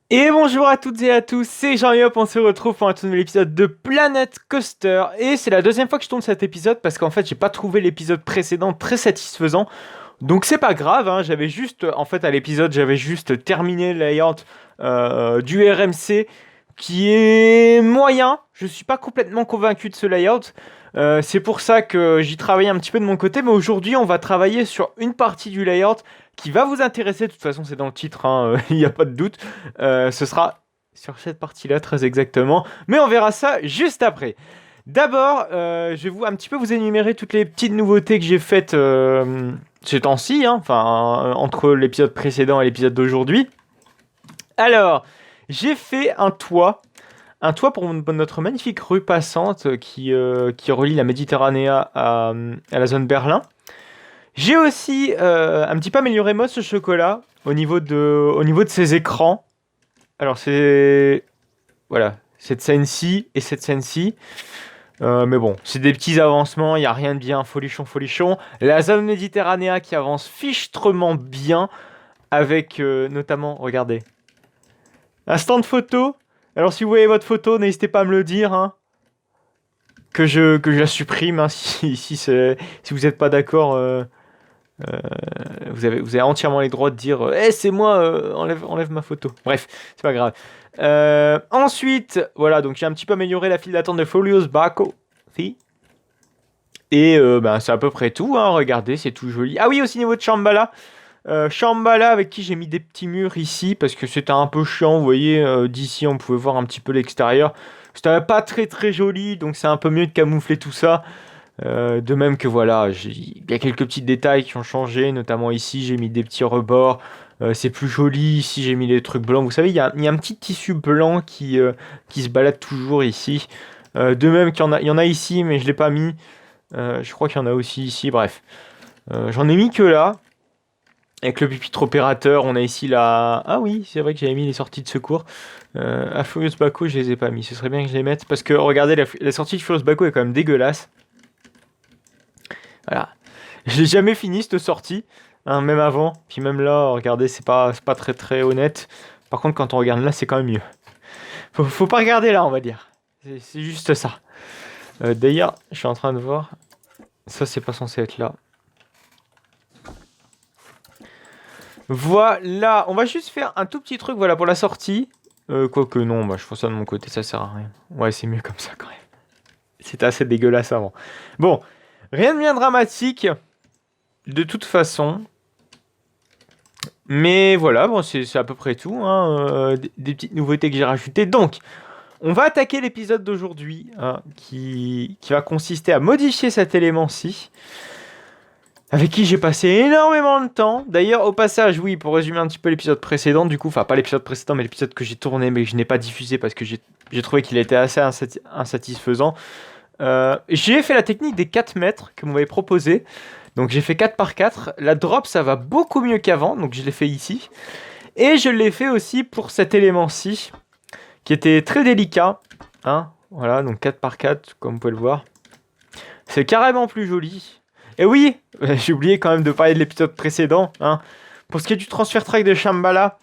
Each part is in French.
Et bonjour à toutes et à tous, c'est Jean-Yop, on se retrouve pour un tout nouvel épisode de Planet Coaster. Et c'est la deuxième fois que je tourne cet épisode parce qu'en fait j'ai pas trouvé l'épisode précédent très satisfaisant. Donc c'est pas grave, hein, j'avais juste, en fait à l'épisode j'avais juste terminé le layout du RMC qui est moyen. Je suis pas complètement convaincu de ce layout. C'est pour ça que j'y travaille un petit peu de mon côté, mais aujourd'hui on va travailler sur une partie du layout qui va vous intéresser. De toute façon c'est dans le titre, hein, il n'y a pas de doute. Ce sera sur cette partie-là très exactement, mais on verra ça juste après. D'abord, je vais un petit peu vous énumérer toutes les petites nouveautés que j'ai faites ces temps-ci, hein, enfin entre l'épisode précédent et l'épisode d'aujourd'hui. Alors, j'ai fait un toit pour notre magnifique rue passante qui relie la Méditerranée à la zone Berlin. J'ai aussi un petit peu amélioré Moss Chocolat au niveau de ses écrans. Alors c'est voilà, cette scène-ci et cette scène-ci. Mais bon, c'est des petits avancements, il n'y a rien de bien folichon folichon. La zone Méditerranée qui avance fichtrement bien avec notamment, regardez, un stand photo. Alors si vous voyez votre photo, n'hésitez pas à me le dire, hein, que je la supprime, hein, si vous n'êtes pas d'accord. Vous avez entièrement les droits de dire Eh, c'est moi, enlève ma photo. Bref, c'est pas grave. Ensuite, voilà, donc j'ai un petit peu amélioré la file d'attente de Folios Baco. Si. Et ben, c'est à peu près tout, hein, regardez, c'est tout joli. Ah oui, aussi niveau de Shambhala. Shambhala avec qui j'ai mis des petits murs ici parce que c'était un peu chiant, vous voyez, d'ici on pouvait voir un petit peu l'extérieur. C'était pas très très joli, donc c'est un peu mieux de camoufler tout ça. De même que voilà, il y a quelques petits détails qui ont changé, notamment ici j'ai mis des petits rebords, c'est plus joli, ici j'ai mis des trucs blancs. Vous savez, il y a un petit tissu blanc qui se balade toujours ici. De même il y en a ici, mais je ne l'ai pas mis. Je crois qu'il y en a aussi ici, bref. J'en ai mis que là. Avec le pupitre opérateur, on a ici la... Ah oui, c'est vrai que j'avais mis les sorties de secours. À Furious Baco, je les ai pas mis. Ce serait bien que je les mette. Parce que, regardez, la sortie de Furious Baco est quand même dégueulasse. Voilà. Je l'ai jamais fini cette sortie, hein, même avant. Puis même là, regardez, c'est pas très très honnête. Par contre, quand on regarde là, c'est quand même mieux. Faut pas regarder là, on va dire. C'est juste ça. D'ailleurs, je suis en train de voir. Ça, c'est pas censé être là. Voilà, on va juste faire un tout petit truc, voilà, pour la sortie. Quoique non, bah, je fais ça de mon côté, ça sert à rien. Ouais, c'est mieux comme ça quand même. C'était assez dégueulasse avant. Bon, rien de bien dramatique. De toute façon, mais voilà, bon, c'est à peu près tout, hein, des petites nouveautés que j'ai rajoutées. Donc, on va attaquer l'épisode d'aujourd'hui, hein, qui va consister à modifier cet élément-ci, avec qui j'ai passé énormément de temps. D'ailleurs, au passage, oui, pour résumer un petit peu l'épisode précédent, du coup, enfin pas l'épisode précédent, mais l'épisode que j'ai tourné, mais que je n'ai pas diffusé parce que j'ai trouvé qu'il était assez insatisfaisant. J'ai fait la technique des 4 mètres que vous m'avez proposé. Donc j'ai fait 4 par 4. La drop, ça va beaucoup mieux qu'avant, donc je l'ai fait ici. Et je l'ai fait aussi pour cet élément-ci, qui était très délicat. Hein, voilà, donc 4 par 4, comme vous pouvez le voir. C'est carrément plus joli. Et oui, j'ai oublié quand même de parler de l'épisode précédent. Hein. Pour ce qui est du transfert track de Shambhala,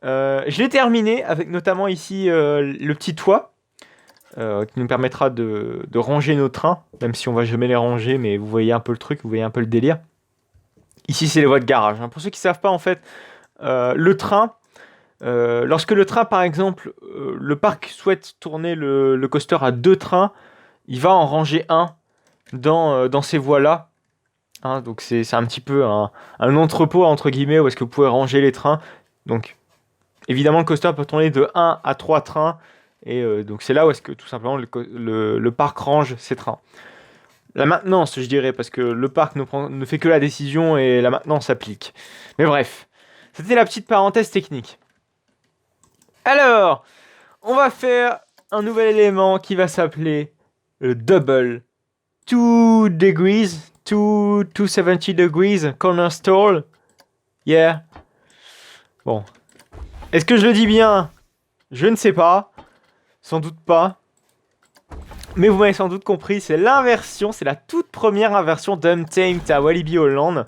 je l'ai terminé avec notamment ici le petit toit. Qui nous permettra de ranger nos trains, même si on va jamais les ranger, mais vous voyez un peu le truc, vous voyez un peu le délire. Ici, c'est les voies de garage. Hein. Pour ceux qui ne savent pas, en fait, le train, lorsque le train, par exemple, le parc souhaite tourner le coaster à 2 trains, il va en ranger un dans ces voies-là. Hein, donc c'est un petit peu un entrepôt, entre guillemets, où est-ce que vous pouvez ranger les trains. Donc, évidemment, le coaster peut tourner de 1 à 3 trains. Et donc c'est là où est-ce que tout simplement le parc range ses trains. La maintenance, je dirais, parce que le parc ne fait que la décision et la maintenance s'applique. Mais bref, c'était la petite parenthèse technique. Alors, on va faire un nouvel élément qui va s'appeler le double 2 degrees, 270 degrees corner stall. Yeah. Bon. Est-ce que je le dis bien? Je ne sais pas. Sans doute pas. Mais vous m'avez sans doute compris, c'est l'inversion, c'est la toute première inversion d'Untamed à Walibi Holland.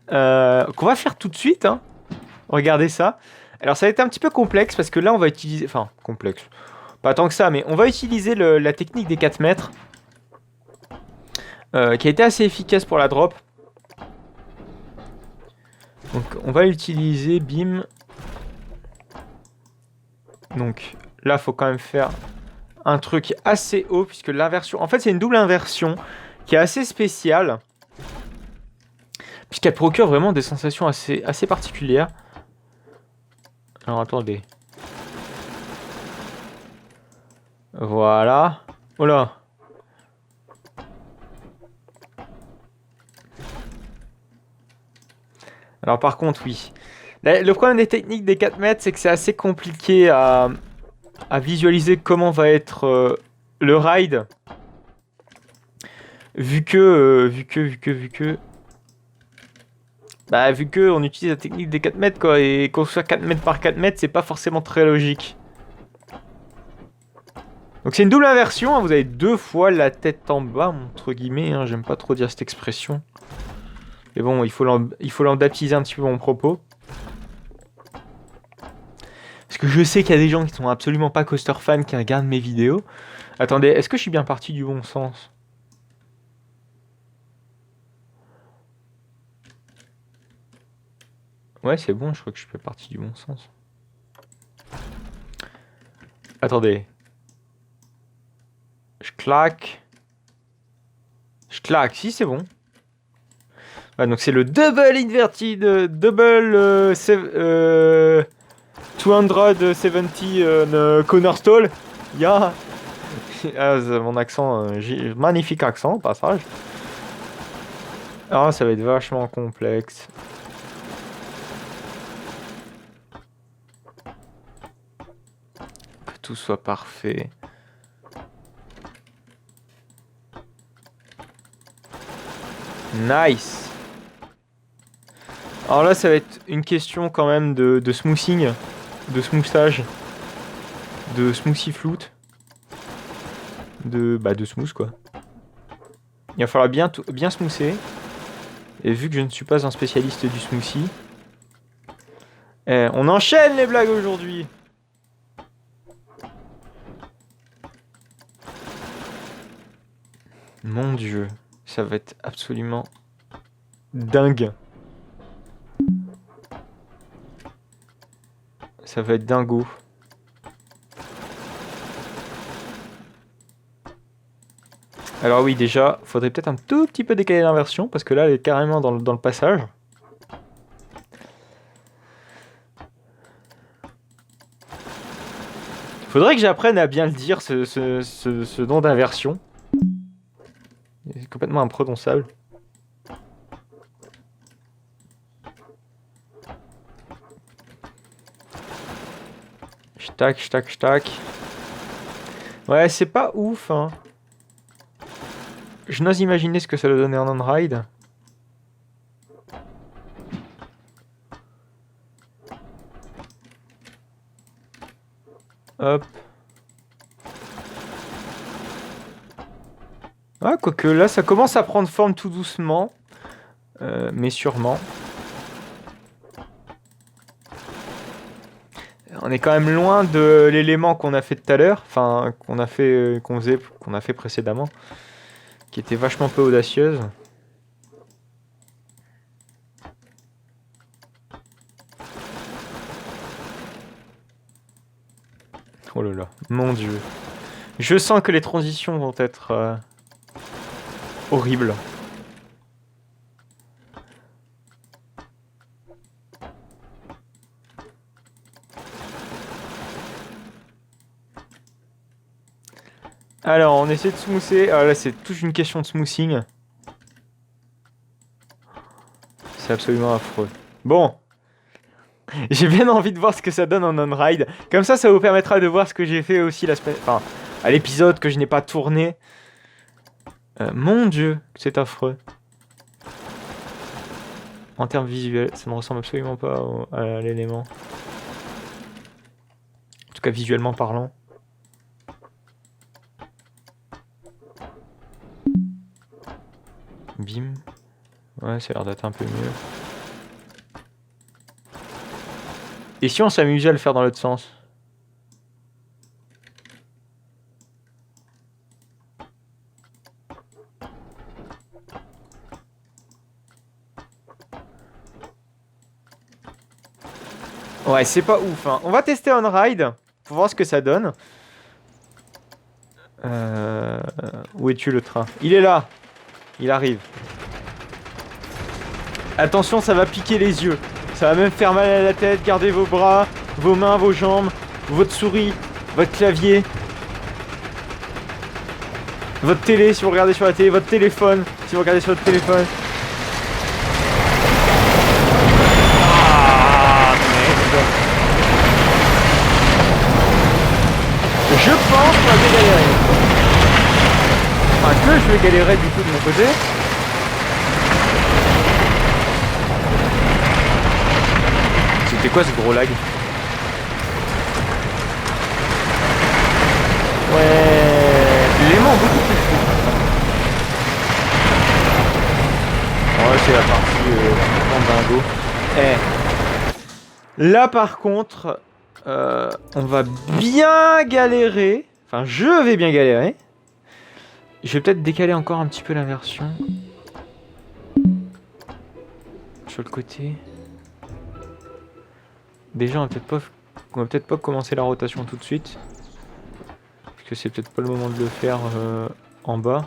Qu'on va faire tout de suite. Hein. Regardez ça. Alors ça va être un petit peu complexe parce que là on va utiliser... Enfin, complexe. Pas tant que ça, mais on va utiliser la technique des 4 mètres. Qui a été assez efficace pour la drop. Donc on va l'utiliser, bim. Donc là faut quand même faire un truc assez haut puisque l'inversion... En fait c'est une double inversion qui est assez spéciale. Puisqu'elle procure vraiment des sensations assez particulières. Alors attendez. Voilà. Oh là. Alors par contre, oui. Le problème des techniques des 4 mètres, c'est que c'est assez compliqué à visualiser comment va être le ride. Vu que on utilise la technique des 4 mètres, quoi. Et qu'on soit 4 mètres par 4 mètres, c'est pas forcément très logique. Donc c'est une double inversion, hein, vous avez 2 fois la tête en bas, entre guillemets, hein, j'aime pas trop dire cette expression. Mais bon, il faut baptiser un petit peu mon propos. Parce que je sais qu'il y a des gens qui sont absolument pas coaster fans qui regardent mes vidéos. Attendez, est-ce que je suis bien parti du bon sens? Ouais, c'est bon, je crois que je suis parti du bon sens. Attendez. Je claque. Je claque, si c'est bon. Ouais, donc c'est le double inverted, double 270 corner stall. Ya. Ah, mon accent, magnifique accent au passage. Ah, ça va être vachement complexe. Que tout soit parfait. Nice. Alors là, ça va être une question quand même de smoothing, de smoothage, de smoothie float, de smooth quoi. Il va falloir bien smoother. Et vu que je ne suis pas un spécialiste du smoothie, on enchaîne les blagues aujourd'hui. Mon Dieu, ça va être absolument dingue. Ça va être dingo. Alors oui, déjà, faudrait peut-être un tout petit peu décaler l'inversion, parce que là, elle est carrément dans le passage. Faudrait que j'apprenne à bien le dire, ce nom d'inversion. C'est complètement imprononçable. Tac, tac, tac. Ouais, c'est pas ouf, hein. Je n'ose imaginer ce que ça doit donner en on-ride. Hop. Ah, quoique là, ça commence à prendre forme tout doucement. Mais sûrement. On est quand même loin de l'élément qu'on a fait tout à l'heure. Enfin, qu'on a fait précédemment. Qui était vachement peu audacieuse. Oh là là, mon Dieu. Je sens que les transitions vont être horribles. Alors, on essaie de smoother. Ah là, c'est toute une question de smoothing. C'est absolument affreux. Bon. J'ai bien envie de voir ce que ça donne en on-ride. Comme ça vous permettra de voir ce que j'ai fait aussi la semaine... Enfin, à l'épisode que je n'ai pas tourné. Mon Dieu, c'est affreux. En termes visuels, ça ne ressemble absolument pas à l'élément. En tout cas, visuellement parlant. Bim. Ouais, ça a l'air d'être un peu mieux. Et si on s'amusait à le faire dans l'autre sens? Ouais, c'est pas ouf, hein. On va tester on ride pour voir ce que ça donne. Où es-tu le train? Il est là. Il arrive. Attention, ça va piquer les yeux. Ça va même faire mal à la tête. Gardez vos bras, vos mains, vos jambes, votre souris, votre clavier, votre télé si vous regardez sur la télé, votre téléphone si vous regardez sur votre téléphone. Ah, merde. Je pense qu'on va galérer. Enfin, que je vais galérer du coup de mon côté. C'était quoi ce gros lag? Ouais, l'élément beaucoup plus fou. Ouais, c'est la partie dingo. Là par contre, on va bien galérer. Enfin, je vais bien galérer. Je vais peut-être décaler encore un petit peu l'inversion. Sur le côté. Déjà, on va peut-être pas commencer la rotation tout de suite. Parce que c'est peut-être pas le moment de le faire en bas.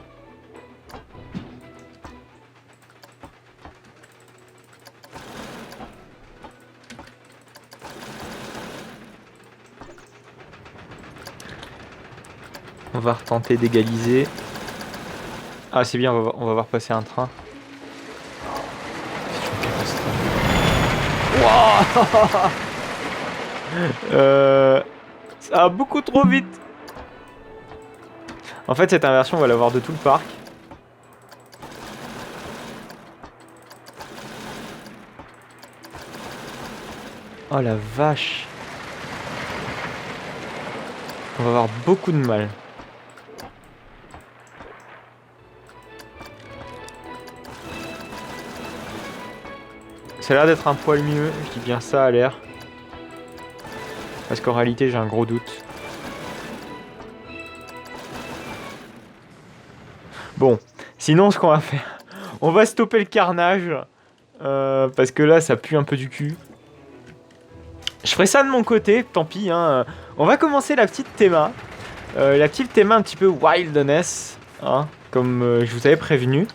On va retenter d'égaliser. Ah, c'est bien, on va voir passer un train. Wow. Ça va beaucoup trop vite. En fait, cette inversion, on va l'avoir de tout le parc. Oh la vache. On va avoir beaucoup de mal. Ça a l'air d'être un poil mieux, je dis bien ça à l'air. Parce qu'en réalité j'ai un gros doute. Bon, sinon ce qu'on va faire, on va stopper le carnage. Parce que là ça pue un peu du cul. Je ferai ça de mon côté, tant pis. Hein. On va commencer la petite théma. La petite théma un petit peu wildness. Hein, comme je vous avais prévenu.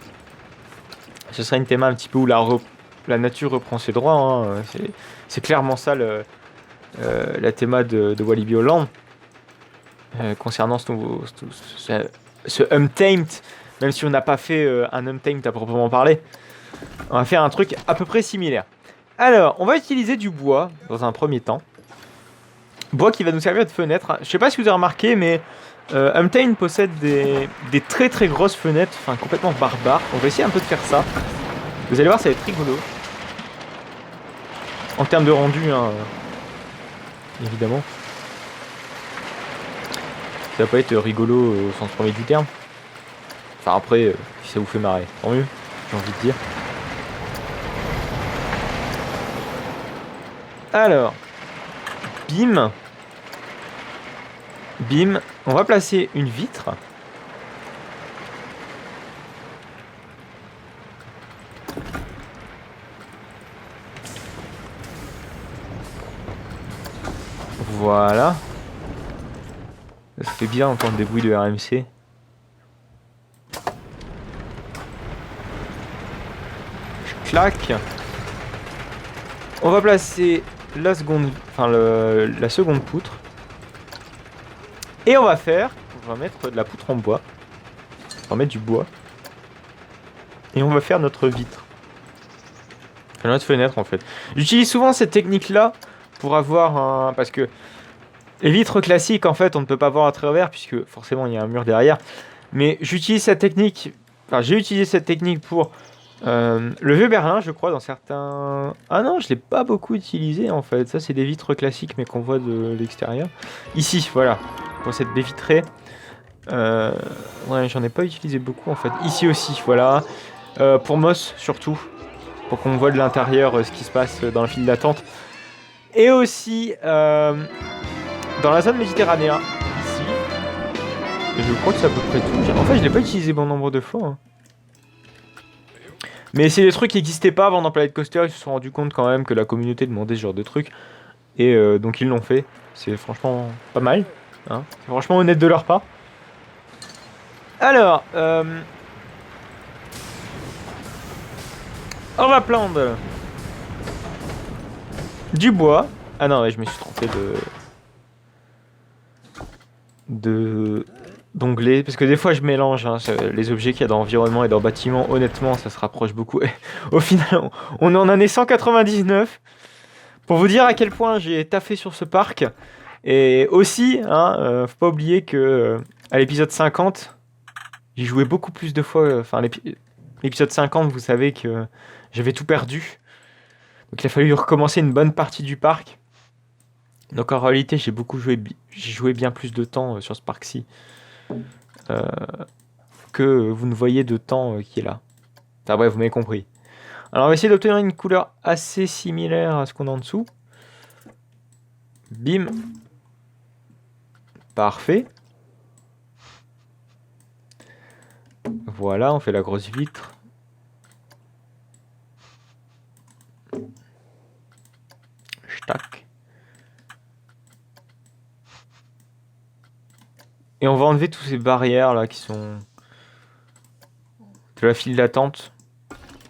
Ce sera une théma un petit peu où la nature reprend ses droits. Hein. C'est clairement ça la théma de Walibi Holland. Concernant ce Untamed. Même si on n'a pas fait un Untamed à proprement parler. On va faire un truc à peu près similaire. Alors, on va utiliser du bois dans un premier temps. Bois qui va nous servir de fenêtre. Je sais pas si vous avez remarqué, mais Untamed possède des très très grosses fenêtres, enfin complètement barbares. On va essayer un peu de faire ça. Vous allez voir, ça va être rigolo. En termes de rendu, hein, évidemment. Ça va pas être rigolo au sens premier du terme. Enfin après, si ça vous fait marrer, tant mieux, j'ai envie de dire. Alors, bim. Bim. On va placer une vitre. Voilà. Ça fait bien entendre des bruits de RMC. Je claque. On va placer la seconde poutre. Et on va mettre de la poutre en bois. On va mettre du bois. Et on va faire notre vitre. Enfin, notre fenêtre en fait. J'utilise souvent cette technique là pour avoir un... Parce que les vitres classiques en fait on ne peut pas voir à travers puisque forcément il y a un mur derrière. Mais j'utilise cette technique... Enfin j'ai utilisé cette technique pour le vieux Berlin je crois dans certains... Ah non je l'ai pas beaucoup utilisé en fait. Ça c'est des vitres classiques mais qu'on voit de l'extérieur. Ici voilà. Pour cette baie vitrée. Ouais j'en ai pas utilisé beaucoup en fait. Ici aussi voilà. Pour Moss surtout. Pour qu'on voit de l'intérieur ce qui se passe dans la file d'attente. Et aussi dans la zone méditerranéenne, ici. Et je crois que c'est à peu près tout. En fait, je l'ai pas utilisé bon nombre de fois. Hein. Mais c'est des trucs qui n'existaient pas avant dans Planet Coaster. Ils se sont rendus compte quand même que la communauté demandait ce genre de trucs. Et donc ils l'ont fait. C'est franchement pas mal. Hein. C'est franchement honnête de leur part. Alors, on va prendre du bois. Ah non, ouais, je me suis trompé d'onglet. Parce que des fois je mélange hein, les objets qu'il y a dans l'environnement et dans le bâtiment. Honnêtement, ça se rapproche beaucoup. Au final, on est en année 199. Pour vous dire à quel point j'ai taffé sur ce parc. Et aussi, hein, faut pas oublier que à l'épisode 50, j'ai joué beaucoup plus de fois. Enfin, l'épisode 50, vous savez que j'avais tout perdu. Donc il a fallu recommencer une bonne partie du parc. Donc en réalité, j'ai joué bien plus de temps sur ce parc-ci que vous ne voyez de temps qui est là. Enfin bref, vous m'avez compris. Alors on va essayer d'obtenir une couleur assez similaire à ce qu'on a en dessous. Bim. Parfait. Voilà, on fait la grosse vitre. Tac. Et on va enlever toutes ces barrières là qui sont de la file d'attente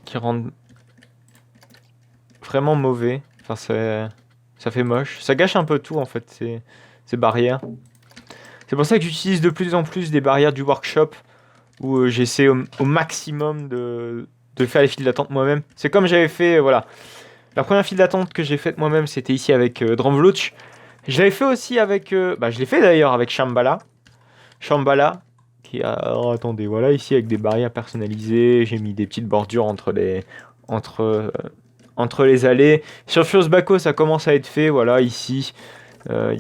qui rendent vraiment mauvais. Enfin, ça fait moche. Ça gâche un peu tout en fait, ces barrières. C'est pour ça que j'utilise de plus en plus des barrières du workshop où j'essaie au maximum de faire les files d'attente moi-même. C'est comme j'avais fait, voilà. La première file d'attente que j'ai faite moi-même, c'était ici avec Dromvlouch. Je l'avais fait aussi avec... je l'ai fait d'ailleurs avec Shambhala. Shambhala, qui a... Alors, attendez, voilà, ici avec des barrières personnalisées. J'ai mis des petites bordures entre les allées. Sur Furious Baco, ça commence à être fait, voilà, ici.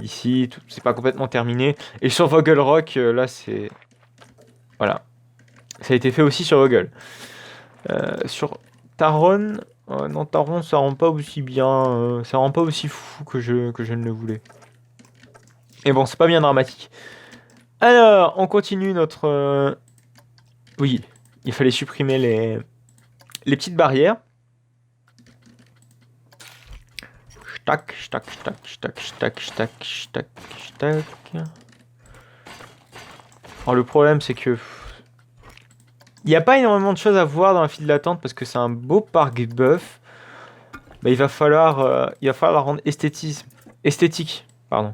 Ici, c'est pas complètement terminé. Et sur Vogel Rock, là, c'est... Voilà. Ça a été fait aussi sur Vogel. Sur Taron... non, Taron, ça rend pas aussi bien... ça rend pas aussi fou que je ne le voulais. Et bon, c'est pas bien dramatique. Alors, on continue notre... Oui, il fallait supprimer les petites barrières. Tac, tac, tac, tac, tac, tac, tac, tac. Alors le problème c'est que il n'y a pas énormément de choses à voir dans la file d'attente parce que c'est un beau parc buff. Bah, il va falloir la rendre esthétique. Pardon.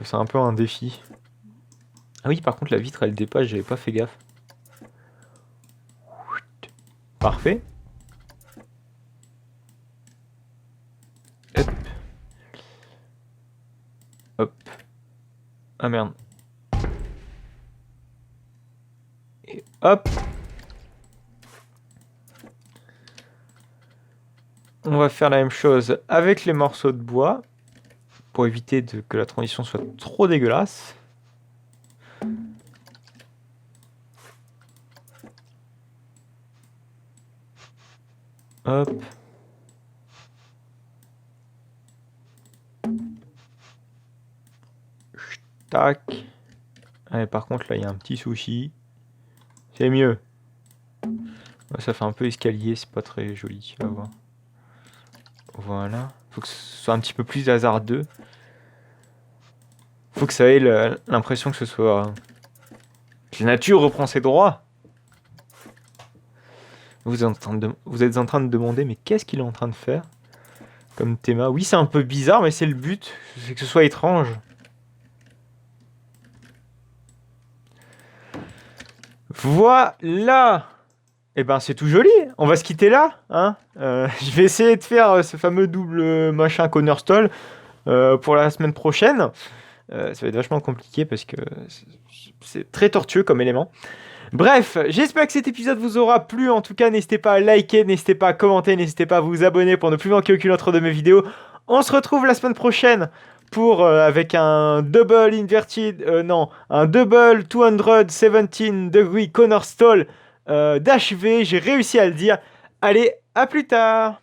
C'est un peu un défi. Ah oui, par contre la vitre elle dépasse, j'avais pas fait gaffe. Parfait. Hop. Hop. Ah merde. Et hop. On va faire la même chose avec les morceaux de bois pour éviter que la transition soit trop dégueulasse. Hop. Tac. Allez, par contre, là, il y a un petit souci. C'est mieux. Ça fait un peu escalier, c'est pas très joli, tu vas voir. Voilà. Faut que ce soit un petit peu plus hasardeux. Faut que ça ait l'impression que ce soit... que la nature reprend ses droits. Vous êtes en train de demander, mais qu'est-ce qu'il est en train de faire comme théma? Oui, c'est un peu bizarre, mais c'est le but. C'est que ce soit étrange. Voilà. Et ben c'est tout joli. On va se quitter là. Hein je vais essayer de faire ce fameux double machin Cornerstone pour la semaine prochaine. Ça va être vachement compliqué parce que c'est très tortueux comme élément. Bref, j'espère que cet épisode vous aura plu. En tout cas, n'hésitez pas à liker, n'hésitez pas à commenter, n'hésitez pas à vous abonner pour ne plus manquer aucune autre de mes vidéos. On se retrouve la semaine prochaine pour avec un double inverted, un double 217 degree corner stall d'achever. J'ai réussi à le dire. Allez, à plus tard.